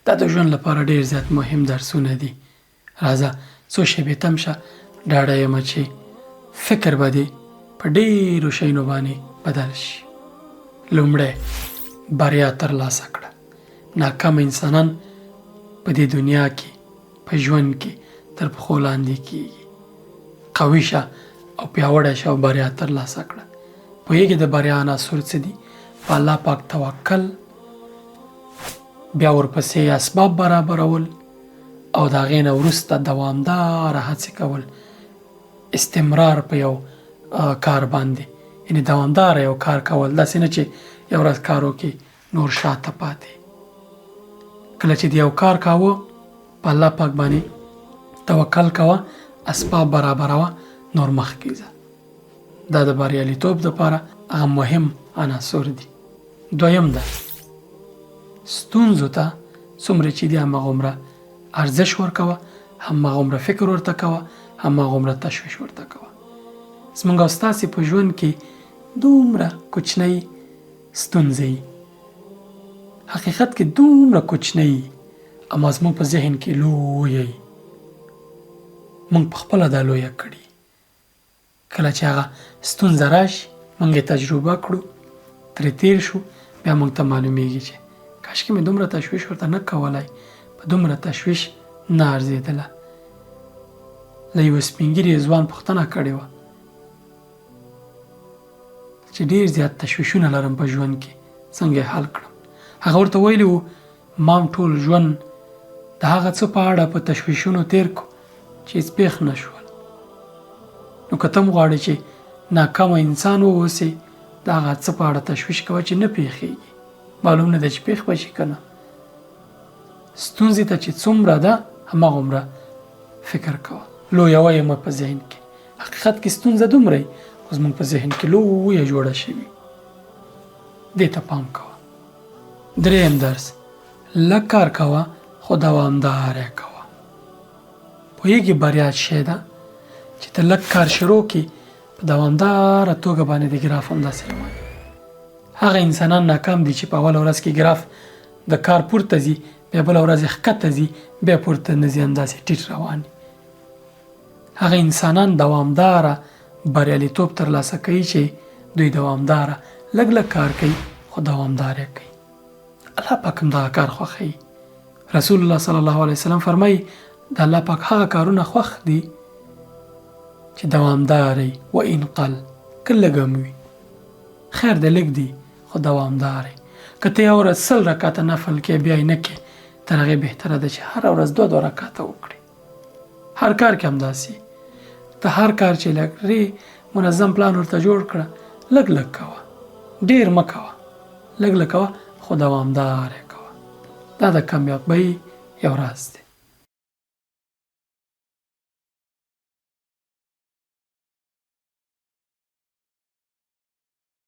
دا د ژوند لپاره ډیر زیات مهم درسونه دي. راځه څو شېبې تم شه، ډاډه یم چې فکر به دې په ډېرو شیانو باندې بدل شي. لومړی بریا ترلاسه کړه. ناکام انسانان په دې دنیا کې په ژوند کې تر پښو لاندې کېږي. قوي شه او پیاوړی شه او بریا ترلاسه کړه. پوهېږې د بریا عناصر څه دي؟ په الله پاک توکل، بیا ورپسې اسباب برابرول او د هغې نه وروسته دوامداره هڅې کول، استمرار په یو کار باندې، یعنې دوامداره یو کار کول، داسې نه چې یو ورځ کار وکړې نور شاته پاتې. کله چې د یو کار کاوه په الله پاک باندې توکل کوه، اسباب برابروه، نور مخکې ځه. دا د بریالیتوب دپاره هغه مهم عناصر دي. دویم ده ستونزو ته څومره چې دي هماغومره ارزش ورکوه، هماغومره فکر ورته کوه، هماغومره تشویش ورته کوه. زموږ او ستاسې په ژوند کې دومره کوچنۍ ستونزې حقیقت کې دومره کوچنۍ اما زموږ په ذهن کې لویه موږ په خپله دا لویه کړي. کله چې هغه ستونزه راشي موږ یې تجربه کړو، ترې تیر شو، بیا موږ ته معلومیږي چې کاشکې مې دومره تشویش ورته نه کولی، په دومره تشویش نه ارزېدله. له یوه سپین ږیري ځوان پوښتنه کړې وه چې ډېر زیات تشویشونه لرم په ژوند کې، څنګه یې حل کړم؟ هغه ورته ویلي وو ما ټول ژوند د هغه څه په اړه په تشویشونو تیر کړو چې هېڅ پېښ نه شول. نو که ته هم غواړې چې ناکامه انسان واوسې، د هغه څه په اړه تشویش کوه چې نه پېښېږي. معلوم نه ده چې پېښ به شي که نه. ستونزې ته چې څومره ده هماغومره فکر کوه، لویوه یې مه په ذهن کې. حقیقت کې ستونزه دومره وي خو زموږ په ذهن کې لویه جوړه شوي. دې ته پام کوه. دریم درس لږ کار کوه خو دوامداره کوه. پوهېږې بریا شی ده چې ته لږ کار شروع کړې په دوامداره توګه باندې د ګراف همداسې روان. هغه انسانان ناکام دي چې په اوله ورځ کې ګراف د کار پورته ځي، بیا بله ورځ یې ښکته ځي، بیا پورته نه ځي، همداسې ټیټ روان. هغه انسانان دوامداره بریالیتوب ترلاسه کوي چې دوی دوامداره لږ لږ کار کوي خو دوامداره کوي. الله پاک هم دغه کار خوښوي. رسول الله صلی الله علیه وسلم فرمایي د الله پاک هغه کارونه خوښ دي چې دوامداره و ان قل، که لږ هم وي. خیر دی لږ دي خو دوامداره. که ته یو ورځ 100 رکعته نفل کې بیا یې نه کې، تر هغې بهتره ده چې هره ورځ 2 رکعته وکړې. هر کار کې همداسې ته هر کار چې لرې منظم پلان ورته جوړ کړه، لږ لږ کوه، ډېر مه کوه، لږ لږ کوه خو دوامداره کوه. دا د کامیابۍ یو راز دی.